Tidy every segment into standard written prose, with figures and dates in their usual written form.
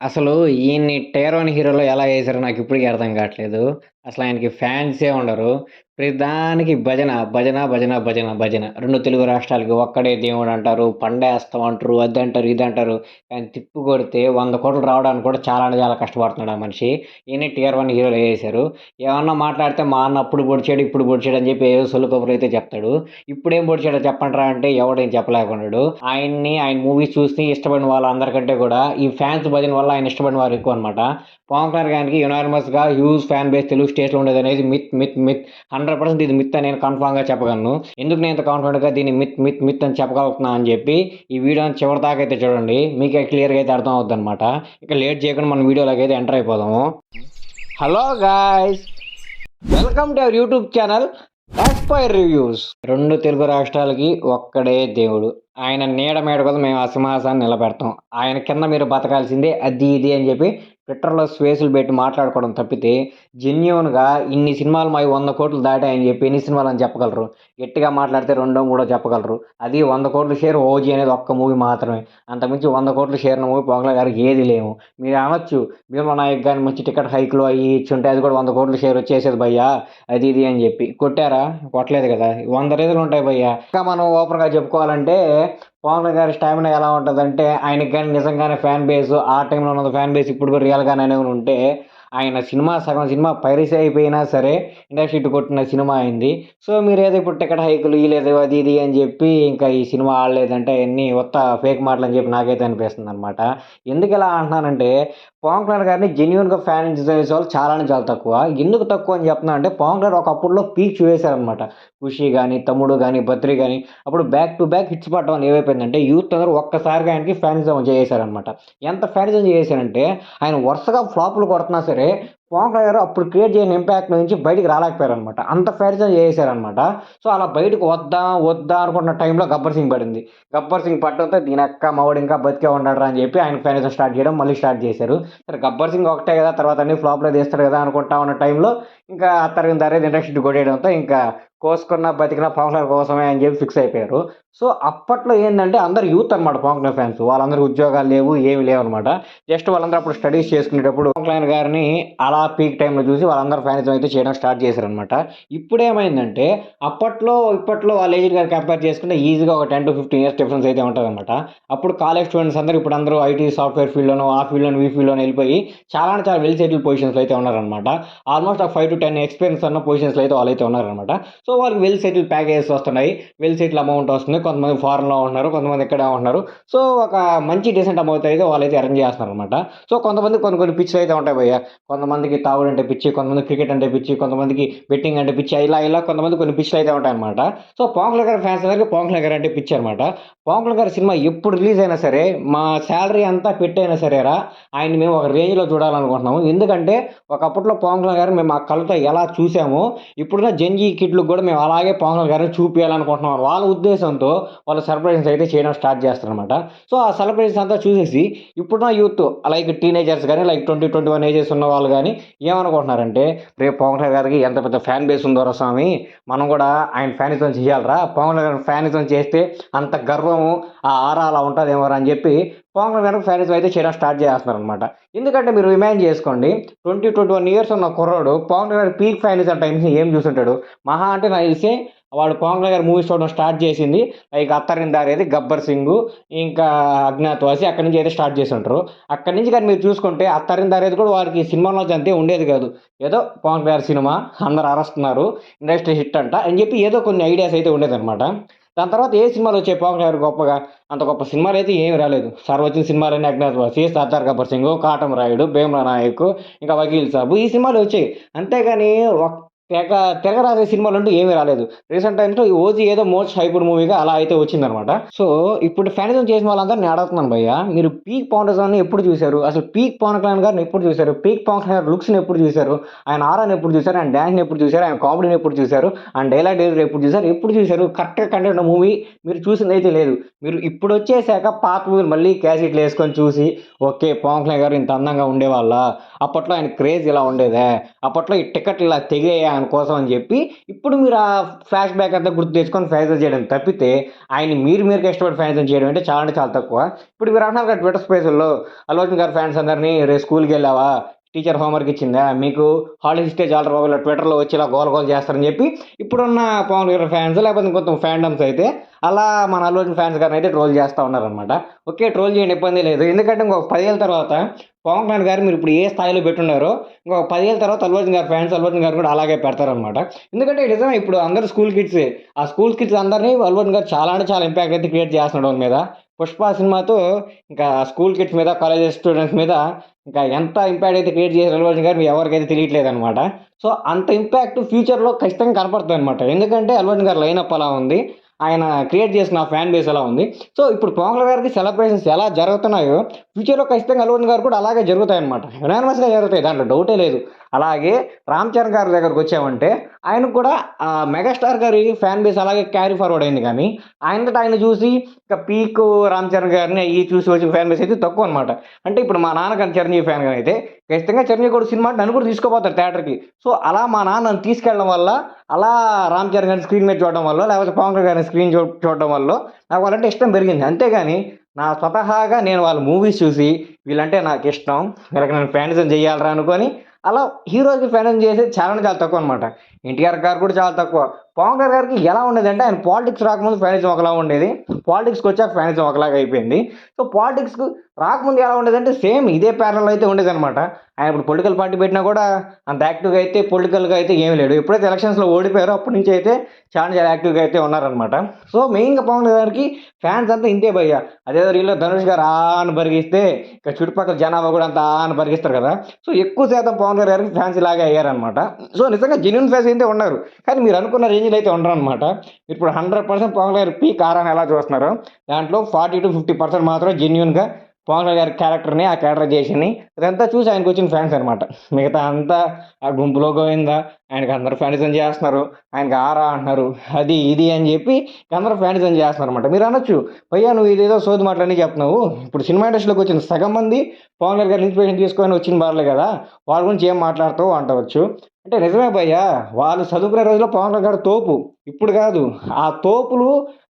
అసలు ఈయన్ని 'టేరోన్' హీరోలో ఎలా ఏసారో నాకిప్పటికి అర్థం కావట్లేదు. అసలాయనకి ఫ్యాన్సే ఉండరు. ప్రతిదానికి భజన, భజన, భజన, భజన, భజన. 2 తెలుగు రాష్ట్రాలకి ఒక్కడే దేవుడంటారు, పండేస్తాం అంటరు, అదంటారు, ఇదంటారు. కానీ తిప్పి కొడితే 100,00,00,000 రావడానికి కూడా చాలా అంటే చాలా కష్టపడుతున్నాడు ఆ మనిషి. ఈయన్ని టిఆర్ 1 హీరోలో ఏసేశారు. ఏమన్నా మాట్లాడితే మా అన్న అప్పుడు పొడిచాడు, ఇప్పుడు పొడిచాడు అని చెప్పి ఏదో సొల్లు కబుర్లయితే చెప్తాడు. ఇప్పుడేం పొడిచాడో చెప్పండ్రా అంటే ఎవడేం చెప్పలేకున్నాడు. ఆయన మూవీస్ చూసి ఇష్టపడిన వాళ్ళందరికంటే కూడా ఈ ఫ్యాన్స్ భజన వల్ల ఆయన ఇష్టపడిన వారు ఎక్కువనమాట. పవన్ కళ్యాణ్ గారికి యునానిమస్‌గా హ్యూజ్ ఫ్యాన్ బేస్ తెలుగు స్టేట్స్‌లో ఉండేదనేది మిత్, మిత్, మిత్. 100% ఇది మిత్ అని నేను కన్ఫర్మ్‌గా చెప్పగలను. ఎందుకు నేను ఇంత కాన్ఫిడెంట్‌గా దీన్ని మిత్, మిత్, మిత్ అని చెప్పగలుగుతున్నా అని చెప్పి ఈ వీడియోని చివరిదాకా అయితే చూడండి. మీకే క్లియర్‌గా అయితే అర్థం అవుద్దనమాట. ఇక లేట్ చేయకుండా మనం వీడియోలోకైతే ఎంటర్ అయిపోదాము. Hello guys! Welcome to our YouTube channel Aspire Reviews. 2 Telugu రాష్ట్రాలకి ఒక్కడే దేవుడు. ఆయన నీడ మీద కూడా మేము ఆ సింహాసనాన్ని నిలబెడతాం. ఆయన కింద మీరు బతకాల్సిందే అది ఇది అని చెప్పి ట్విట్టర్‌లో స్పేసులు పెట్టి మాట్లాడుకోవడం తప్పితే జెన్యూన్‌గా ఇన్ని సినిమాలు మాయి 100,00,00,000 దాటాయని చెప్పి ఎన్ని సినిమాలని చెప్పగలరు? గట్టిగా మాట్లాడితే రెండో, మూడో చెప్పగలరు. అది 100,00,00,000 షేర్ 'ఓజీ' అనేది ఒక్క మూవీ మాత్రమే. అంతకుమించి 100,00,00,000 షేర్‌న మూవీ పవన్ కళ్యాణ్ గారికి ఏది లేవు. మీరు అనొచ్చు 'భీమ్లా నాయక్' గాని మంచి టికెట్ హైక్‌లు అయ్యి ఇచ్చుంటే అది కూడా 100,00,00,000 షేర్ వచ్చేసేది భయ్యా అది ఇది అని చెప్పి. కొట్టారా? కొట్టలేదు కదా! 100 రీజన్‌లుంటాయి భయ్యా. ఇంకా మనం ఓపెన్‌గా చెప్పుకోవాలంటే పవన్ కళ్యాణ్ గారి స్టామినా ఎలా ఉంటదంటే ఆయనకి గాని నిజంగానే ఫ్యాన్ బేస్ ఆ టైంలో ఉన్నంత ఫ్యాన్ బేస్ ఇప్పుడు కూడా రియల్‌గానే అనేమైనా ఉంటే ఆయన సినిమా సగం సినిమా పైరసీ అయిపోయినా సరే ఇండస్ట్రీ హిట్ కొట్టిన సినిమా అయింది. సో మీరేదో ఇప్పుడు టికెట్ హైకులు ఇయలేదు అది ఇది అని చెప్పి ఇంకా ఈ సినిమా ఆడలేదంటే అయన్నీ ఉత్త ఫేక్ మాటలని చెప్పి నాకైతే అనిపిస్తుందనమాట. ఎందుకిలా అంటున్నానంటే పవన్ కళ్యాణ్ గారిని జెన్యూన్‌గా ఫ్యాన్ చేసేవాళ్ళు చాలానే చాలా తక్కువ. ఎందుకు తక్కువ అని చెప్తున్నానంటే పవన్ కళ్యాణ్ ఒకప్పుడులో పీక్ చూసేసారనమాట. 'ఖుషి' గాని, 'తమ్ముడు' గాని, 'బద్రి' గాని అప్పుడు బ్యాక్ టు బ్యాక్ హిట్స్ పడడం వల్ల ఏమైపోయిందంటే యూత్ అందరూ ఒక్కసారిగా ఆయనకి ఫ్యానిజం చేసేసారనమాట. ఎంత ఫ్యానిజం చేసేసారంటే ఆయన వరుసగా ఫ్లాపులు కొడుతున్నా సరే పవన్ కళ్యాణ్ గారు అప్పుడు క్రియేట్ చేయని ఇంపాక్ట్ నుంచి బయటికి రాలేకపోయారనమాట. అంత ఫ్యానిజం చేసేసారనమాట. సో అలా బయటకు వద్దా, వద్దా అనుకున్న టైంలో 'గబ్బర్ సింగ్' పడింది. 'గబ్బర్ సింగ్' పడడంతో దీనక్క మావోడు ఇంకా బతికే ఉన్నాడురా అని చెప్పి ఆయన ఫ్యానిజం స్టార్ట్ చేయడం మళ్ళీ స్టార్ట్ చేశారు. సరే 'గబ్బర్ సింగ్' ఒకటే కదా తర్వాత అన్ని ఫ్లాప్‌లే తీస్తాడు కదా అనుకుంటా ఉన్న టైంలో ఇంకా అత్తరిన దారేది ఇండస్ట్రీ కొట్టేయడంతో ఇంకా కోసుకున్న బతికిన పవన్ కళ్యాణ్ కోసమే అని చెప్పి ఫిక్స్ అయిపోయారు. సో అప్పట్లో ఏందంటే అందరూ యూత్ అనమాట పవన్ కళ్యాణ్ ఫ్యాన్స్. వాళ్ళందరికి ఉద్యోగాలు లేవు, ఏమి లేవనమాట. జస్ట్ వాళ్ళందరూ అప్పుడు స్టడీస్ చేసుకునేటప్పుడు పవన్ కళ్యాణ్ గారిని అలా పీక్ టైమ్‌లో చూసి వాళ్ళందరూ ఫ్యానిజం అయితే చేయడం స్టార్ట్ చేశారనమాట. ఇప్పుడేమైందంటే అప్పట్లో, ఇప్పట్లో వాళ్ళ ఏజ్ గారు కంపేర్ చేసుకుంటే ఈజీగా ఒక 10-15 ఇయర్స్ డిఫరెన్స్ అయితే ఉంటదనమాట. అప్పుడు కాలేజ్ స్టూడెంట్స్ అందరూ ఇప్పుడు అందరూ ఐటీ సాఫ్ట్‌వేర్ ఫీల్డ్‌లోనో, ఆ ఫీల్డ్‌లోనో, ఈ ఫీల్డ్‌లోనో ఎళ్ళిపోయి చాలా అంటే చాలా వెల్ సెటిల్డ్ పొజిషన్స్‌లో అయితే ఉన్నారనమాట. ఆల్మోస్ట్ ఒక 5-10 ఎక్స్‌పీరియన్స్ ఉన్న పొజిషన్స్‌లో అయితే వాళ్ళైతే ఉన్నారనమాట. సో వాళ్ళకి వెల్ సెటిల్ ప్యాకేజెస్ వస్తున్నాయి. వెల్ సెటిల్ అమౌంట్ వస్తుంది. కొంతమంది ఫారెన్‌లో ఉంటున్నారు. కొంతమంది ఇక్కడే ఉంటున్నారు. సో ఒక మంచి డీసెంట్ అమౌంట్ అయితే వాళ్ళైతే ఎర్న్ చేస్తున్నారనమాట. సో కొంతమంది కొన్ని కొన్ని పిచ్చులు అయితే ఉంటాయి భయ్యా. కొంతమందికి తాగుడంటే పిచ్చి, కొంతమందికి క్రికెట్ అంటే పిచ్చి, కొంతమందికి బెట్టింగ్ అంటే పిచ్చి ఇలా కొంతమంది కొన్ని పిచ్చులు అయితే ఉంటాయనమాట. సో పవన్ కళ్యాణ్ గారి ఫ్యాన్స్ అందరికి పవన్ కళ్యాణ్ గారు అంటే పిచ్చి అనమాట. పవన్ కళ్యాణ్ గారి సినిమా ఎప్పుడు రిలీజ్ అయినా సరే మా సాలరీ అంతా పెట్టైనా సరేరా ఆయన్ని మేము ఒక రేంజ్‌లో చూడాలనుకుంటున్నాము. ఎందుకంటే ఒకప్పట్లో పవన్ కళ్యాణ్ గారిని మేము మా కళ్ళతో ఎలా చూసామో ఇప్పుడున్న జెన్‌జీ కిడ్‌లకు కూడా మేము అలాగే పవన్ కళ్యాణ్ గారిని చూపియాలనుకుంటున్నాం. వాళ్ళ ఉద్దేశంతో వాళ్ళు సెలబ్రేషన్స్ అయితే చేయడం స్టార్ట్ చేస్తారనమాట. సో ఆ సెలబ్రేషన్స్ అంతా చూసేసి ఇప్పుడున్న యూత్ లైక్ టీనేజర్స్ గాని, లైక్ 20, 21 ఏజెస్ ఉన్న వాళ్ళు గాని ఏమనుకుంటున్నారంటే, రేపు పవన్ కళ్యాణ్ గారికి ఎంత పెద్ద ఫ్యాన్ బేస్ ఉందోరా స్వామి! మనం కూడా ఆయన ఫ్యానిజం చేయాలిరా. పవన్ కళ్యాణ్ గారి ఫ్యానిజం చేస్తే అంత గర్వము, ఆ ఆరా అలా ఉంటదేమోరా అని చెప్పి పవన్ కళ్యాణ్ గారికి ఫ్యానిజం అయితే చేయడం స్టార్ట్ చేసేస్తున్నారనమాట. ఎందుకంటే మీరు ఇమాజిన్ చేసుకోండి 20, 21 ఇయర్స్ ఉన్న కుర్రోడు పవన్ కళ్యాణ్ గారి పీక్ ఫ్యానిజం టైమ్స్‌ని ఏం చూసుంటాడు? మహా అంటే నాకు తెలిసి వాడు పవన్ కళ్యాణ్ గారి మూవీస్ చూడడం స్టార్ట్ చేసింది లైక్ 'అత్తరిన దారేది', 'గబ్బర్ సింగ్' ఇంకా 'అజ్ఞాతవాసి' అక్కడి నుంచి అయితే స్టార్ట్ చేసుంటారు. అక్కడి నుంచి గాని మీరు చూసుకుంటే 'అత్తరిన దారేది' కూడా వారికి సినిమా నాలెడ్జ్ అంతే ఉండేది కాదు. ఏదో పవన్ కళ్యాణ్ గారి సినిమా అందరూ అరస్తున్నారు, ఇండస్ట్రీ హిట్ అంట అని చెప్పి ఏదో కొన్ని ఐడియాస్ అయితే ఉండేదనమాట. దాని తర్వాత ఏ సినిమాలొచ్చాయి పవన్ కళ్యాణ్ గారు గొప్పగా? అంత గొప్ప సినిమాలైతే ఏమి రాలేదు. సార్ వచ్చిన సినిమాలన్నీ 'అజ్ఞాతవాసి', 'సర్దార్ గబ్బర్ సింగ్', 'కాటమరాయుడు', 'భీమ్లా నాయక్' ఇంకా 'వకీల్ సాబ్' ఈ సినిమాలు వచ్చాయి. అంతేగాని తిరగరాసే సినిమాలంటూ ఏమీ రాలేదు. రీసెంట్ టైమ్స్‌లో ఈ 'ఓజీ' ఏదో మోస్ట్ హైప్డ్ మూవీగా అలా అయితే వచ్చిందనమాట. సో ఇప్పుడు ఫ్యానిజం చేసిన వాళ్ళందరిని నేను అడుగుతున్నాను భయ్యా, మీరు పీక్ పవన్ కళ్యాణ్‌ని ఎప్పుడు చూసారు? అసలు పీక్ పవన్ కళ్యాణ్ గారిని ఎప్పుడు చూసారు? పీక్ పవన్ కళ్యాణ్ గారి లుక్స్‌ని ఎప్పుడు చూసారు? ఆయన ఆరాని ఎప్పుడు చూసారు? ఆయన డాన్స్‌ని ఎప్పుడు చూసారు? ఆయన కామెడీని ఎప్పుడు చూసారు? ఆయన డైలాగ్ డెలివరీ ఎప్పుడు చూసారు? ఎప్పుడు చూసారు? కరెక్ట్‌గా కంటెంట్ ఉన్న మూవీ మీరు చూసిందైతే లేదు. మీరు ఇప్పుడొచ్చేసాక పాత మూవీలు మళ్ళీ క్యాసెట్‌లేసుకొని చూసి, ఓకే. పవన్ కళ్యాణ్ గారు ఇంత అందంగా ఉండేవాళ్ళా? అప్పట్లో ఆయన క్రేజ్ ఇలా ఉండేదా? అప్పట్లో ఈ టికెట్లు ఇలా తెగాయా ఆయన కోసం అని చెప్పి, ఇప్పుడు మీరు ఆ ఫ్లాష్ బ్యాక్ అంతా గుర్తు తెచ్చుకొని ఫ్యాన్సీ చేయడం తప్పితే, ఆయన్ని మీరుగా ఇష్టపడి ఫ్యాన్సీ చేయడం అంటే చాలా అంటే చాలా తక్కువ. ఇప్పుడు మీరు అంటున్నారు కదా ట్విట్టర్ స్పేసుల్లో, అల్లు అర్జున్ గారి ఫ్యాన్స్ అందరిని "రేపు స్కూల్‌కెళ్ళావా? టీచర్ హోంవర్క్ ఇచ్చిందా? మీకు హాలిడేస్ ఇస్తే చాలురా బాబు ఇలా ట్విట్టర్‌లో వచ్చి ఇలా గోల గోల చేస్తారని" చెప్పి ఇప్పుడున్న పవన్ గారి ఫ్యాన్స్ లేకపోతే ఇంకొంచెం ఫ్యాండమ్స్ అయితే అలా మన అల్లు అర్జున్ ఫ్యాన్స్ గారిని అయితే ట్రోల్ చేస్తా ఉన్నారనమాట. ఓకే. ట్రోల్ చేయండి ఇబ్బంది లేదు. ఎందుకంటే ఇంకొక 10 ఏళ్ల తర్వాత పవన్ కళ్యాణ్ గారు మీరు ఇప్పుడు ఏ స్థాయిలో పెట్టున్నారో ఇంకొక 10 ఏళ్ల తర్వాత అల్లు అర్జున్ గారి ఫ్యాన్స్ అల్లు అర్జున్ గారు కూడా అలాగే పెడతారనమాట. ఎందుకంటే నిజమే ఇప్పుడు అందరూ స్కూల్ కిడ్సే. ఆ స్కూల్ కిడ్స్ అందరిని అల్లు అర్జున్ గారు చాలా అంటే చాలా ఇంపాక్ట్ అయితే క్రియేట్ చేస్తున్నాడు వాళ్ళ మీద. 'పుష్ప' సినిమాతో ఇంకా స్కూల్ కిడ్స్ మీద, కాలేజెస్ స్టూడెంట్స్ మీద ఇంకా ఎంత ఇంపాక్ట్ అయితే క్రియేట్ చేశారు అల్లు అర్జున్ గారు ఎవరికైతే తెలియట్లేదనమాట. సో, అంత ఇంపాక్ట్ ఫ్యూచర్‌లో ఖచ్చితంగా కనపడుతదనమాట. ఎందుకంటే అల్లు అర్జున్ గారి లైనప్ అలా ఉంది. ఆయన క్రియేట్ చేసిన ఆ ఫ్యాన్ బేస్ అలా ఉంది. సో, ఇప్పుడు పవన్ కళ్యాణ్ గారికి సెలబ్రేషన్స్ ఎలా జరుగుతున్నాయో ఫ్యూచర్‌లో ఖచ్చితంగా అల్లు అర్జున్ గారికి కూడా అలాగే జరుగుతాయనమాట. యునానిమస్‌గా జరుగుతాయి. దాంట్లో డౌటే లేదు. అలాగే రామ్ చరణ్ గారి దగ్గరకొచ్చామంటే ఆయనకు కూడా మెగాస్టార్ గారి ఫ్యాన్ బేస్ అలాగే క్యారీ ఫార్వర్డ్ అయింది గానీ, ఆయనంతట ఆయన చూసి ఇక పీకు రామ్ చరణ్ గారిని అయ్యి చూసి వచ్చిన ఫ్యాన్ బేస్ అయితే తక్కువనమాట. అంటే ఇప్పుడు మా నాన్న గాని చిరంజీవి ఫ్యాన్ గానైతే ఖచ్చితంగా చిరంజీవి కూడా సినిమా అంటే నన్ను కూడా తీసుకుపోతారు థియేటర్‌కి. సో, అలా మా నాన్న నన్ను తీసుకెళ్ళడం వల్ల, అలా రామ్ చరణ్ గారిని స్క్రీన్ మీద చూడడం వల్లో, లేకపోతే పవన్ కళ్యాణ్ గారిని స్క్రీన్ చూడడం వల్లో నాకు వాళ్ళంటే ఇష్టం పెరిగింది. అంతేగాని నా స్వతహాగా నేను వాళ్ళ మూవీస్ చూసి వీళ్ళంటే నాకిష్టం, వీళ్ళకి నేను ఫ్యానిజం చేయాలిరా అనుకోని అలా హీరోకి ఫ్యానిజం చేసేది చాలా అంటే చాలా తక్కువనమాట. ఎన్టీఆర్ గారు కూడా చాలా తక్కువ. పవన్ కళ్యాణ్ గారికి ఎలా ఉండేదంటే ఆయన పాలిటిక్స్ రాకముందు ఫ్యానిజం ఒకలా ఉండేది. పాలిటిక్స్‌కొచ్చాక ఫ్యానిజం ఒకలాగా అయిపోయింది. సో, పాలిటిక్స్‌కు రాకముందు ఎలా ఉండేదంటే సేమ్ ఇదే ప్యారలల్ అయితే ఉండేదనమాట. ఆయన ఇప్పుడు పొలిటికల్ పార్టీ పెట్టినా కూడా అంత యాక్టివ్‌గా అయితే పొలిటికల్‌గా అయితే ఏమి లేడు. ఎప్పుడైతే ఎలక్షన్స్‌లో ఓడిపోయారో అప్పటి నుంచి అయితే చాలా చాలా యాక్టివ్‌గా అయితే ఉన్నారనమాట. సో, మెయిన్‌గా పవన్ కళ్యాణ్ గారికి ఫ్యాన్స్ అంతా ఇంతే భయ్యా. అదేదో రీల్‌లో ధనుష్ గారు అని బరిగిస్తే ఇక చుట్టుపక్కల జనాభా కూడా అంతా అని బరిగిస్తారు కదా! సో, ఎక్కువ శాతం పవన్ కళ్యాణ్ గారికి ఫ్యాన్స్ ఇలాగే అయ్యారనమాట. సో, నిజంగా జెన్యూన్ ఫ్యాన్స్ అయితే ఉన్నారు. కానీ మీరు అనుకున్న రేంజ్‌లో అయితే ఉండరనమాట. ఇప్పుడు 100% పవన్ కళ్యాణ్ పీక్ ఆరాని ఎలా చూస్తున్నారో దాంట్లో 40-50% మాత్రం జెన్యూన్‌గా పవన్ కళ్యాణ్ గారి క్యారెక్టర్‌ని, ఆ క్యారెక్టరైజేషన్‌ని ఇదంతా చూసి ఆయనకొచ్చిన ఫ్యాన్స్ అనమాట. మిగతా అంతా ఆ గుంపులో గోవిందా, ఆయనకి అందరూ ఫ్యానిజం చేస్తున్నారు. ఆయనకి ఆరా అంటున్నారు. అది, ఇది అని చెప్పి అందరూ ఫ్యానిజం చేస్తున్నారనమాట. మీరనొచ్చు, భయ్యా నువ్వు ఇదేదో సోది మాటలన్నీ చెప్తున్నావు. ఇప్పుడు సినిమా ఇండస్ట్రీలోకి వచ్చిన సగం మంది పవన్ కళ్యాణ్ గారి ఇన్స్పిరేషన్ తీసుకొని వచ్చిన వాళ్ళే కదా! వాళ్ళ గురించి ఏం మాట్లాడతావు అంటవచ్చు. అంటే నిజమే భయ్యా. వాళ్ళు చదువుకునే రోజుల్లో పవన్ కళ్యాణ్ గారు తోపు. ఇప్పుడు కాదు. ఆ తోపులు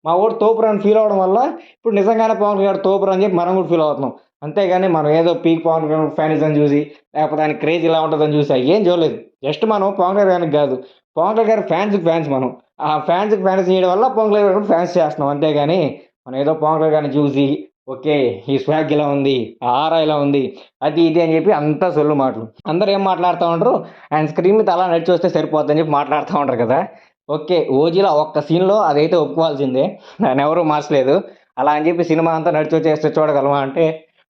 మా వోడు తోపురా అని ఫీల్ అవ్వడం వల్ల ఇప్పుడు నిజంగానే పవన్ కళ్యాణ్ గారు తోపురా అని చెప్పి మనం కూడా ఫీల్ అవుతున్నాం. అంతేగాని మనం ఏదో పీక్ పవన్ కళ్యాణ్ ఫ్యానిజం చూసి, లేకపోతే ఆయన క్రేజ్ ఇలా ఉంటదని చూసి అయ్యేం చూడలేదు. జస్ట్ మనం పవన్ కళ్యాణ్‌కి కాదు, పవన్ కళ్యాణ్ గారి ఫ్యాన్స్‌కి ఫ్యాన్స్ మనం. ఆ ఫ్యాన్స్‌కి ఫ్యాన్స్ చేయడం వల్ల పవన్ కళ్యాణ్ గారిని ఫ్యాన్స్ చేస్తున్నాం. అంతేగాని మనం ఏదో పవన్ కళ్యాణ్ గారిని చూసి ఓకే. ఈ స్వాగ్ ఇలా ఉంది. ఆ ఆరా ఇలా ఉంది. అది ఇది అని చెప్పి అంతా సొల్లు మాటలు. అందరూ ఏం మాట్లాడుతా ఉంటారు, ఆయన స్క్రీన్ మీద అలా నడిచొస్తే సరిపోద్దని చెప్పి మాట్లాడుతా ఉంటారు కదా! ఓకే. 'ఓజీలో' ఆ ఒక్క సీన్‌లో అదైతే ఒప్పుకోవాల్సిందే. దాన్నెవరు మార్చలేదు. అలా అని చెప్పి సినిమా అంతా నడిచొచ్చేస్తే చూడగలమా అంటే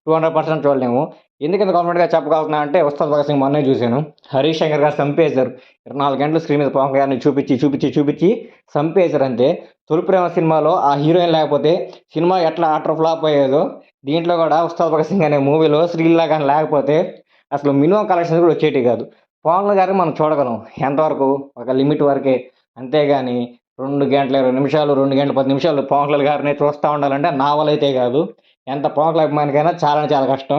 200% చూడలేము. ఎందుకింత కాన్ఫిడెంట్‌గా చెప్పగలుగుతున్నా అంటే 'ఉస్తాద్ భగత్ సింగ్' మొన్నే చూసాను. 'హరీష్ శంకర్' గారు సంపేశారు. 24 గంటలు స్క్రీన్ మీద పవన్ కళ్యాణ్‌ని చూపిచ్చి సంపేశారంతే. 'తొలి ప్రేమ' సినిమాలో ఆ హీరోయిన్ లేకపోతే సినిమా ఎట్లా అటర్ ఫ్లాప్ అయ్యేదో, దీంట్లో కూడా 'ఉస్తాద్ భగత్ సింగ్' అనే మూవీలో శ్రీలీల గాని లేకపోతే అసలు మినిమమ్ కలెక్షన్స్ కూడా వచ్చేటివి కాదు. పవన్ కళ్యాణ్ గారిని మనం చూడగలం. ఎంతవరకు? ఒక లిమిట్ వరకే. అంతేగాని 2 గంటల 20 నిమిషాలు, 2 గంటల 10 నిమిషాలు పవన్ కళ్యాణ్ గారినే చూస్తా ఉండాలంటే నా వల్ల అయితే కాదు. ఎంత పవన్ కళ్యాణ్ అభిమానికైనా చాలా అంటే చాలా కష్టం.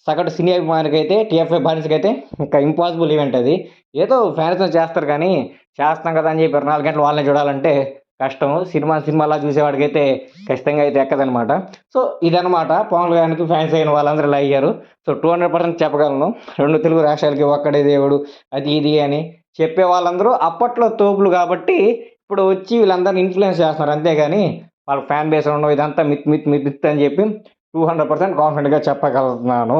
సగటు సినీ అభిమానికైతే, టీఎఫ్ఐ బానిసకైతే ఇంకా ఇంపాసిబుల్ ఈవెంట్ అది. ఏదో ఫ్యానిజం చేస్తారు కానీ, చేస్తున్నాం కదా అని చెప్పి 24 గంటలు వాళ్ళనే చూడాలంటే కష్టం. సినిమాలా చూసేవాడికైతే ఖచ్చితంగా అయితే ఎక్కదనమాట. సో, ఇదనమాట పవన్ కళ్యాణ్‌కి ఫ్యాన్స్ అయిన వాళ్ళందరూ ఇలా అయ్యారు. సో, 200% చెప్పగలను. 2 తెలుగు రాష్ట్రాలకి ఒక్కడే దేవుడు అది ఇది అని చెప్పే వాళ్ళందరూ అప్పట్లో తోపులు కాబట్టి, ఇప్పుడు వచ్చి వీళ్ళందరిని ఇన్‌ఫ్లుయెన్స్ చేస్తున్నారు. అంతేగాని వాళ్ళకి ఫ్యాన్ బేస్ ఉండడం ఇదంతా మిత్ అని చెప్పి 200% కాన్ఫిడెంట్‌గా చెప్పగలుగుతున్నాను.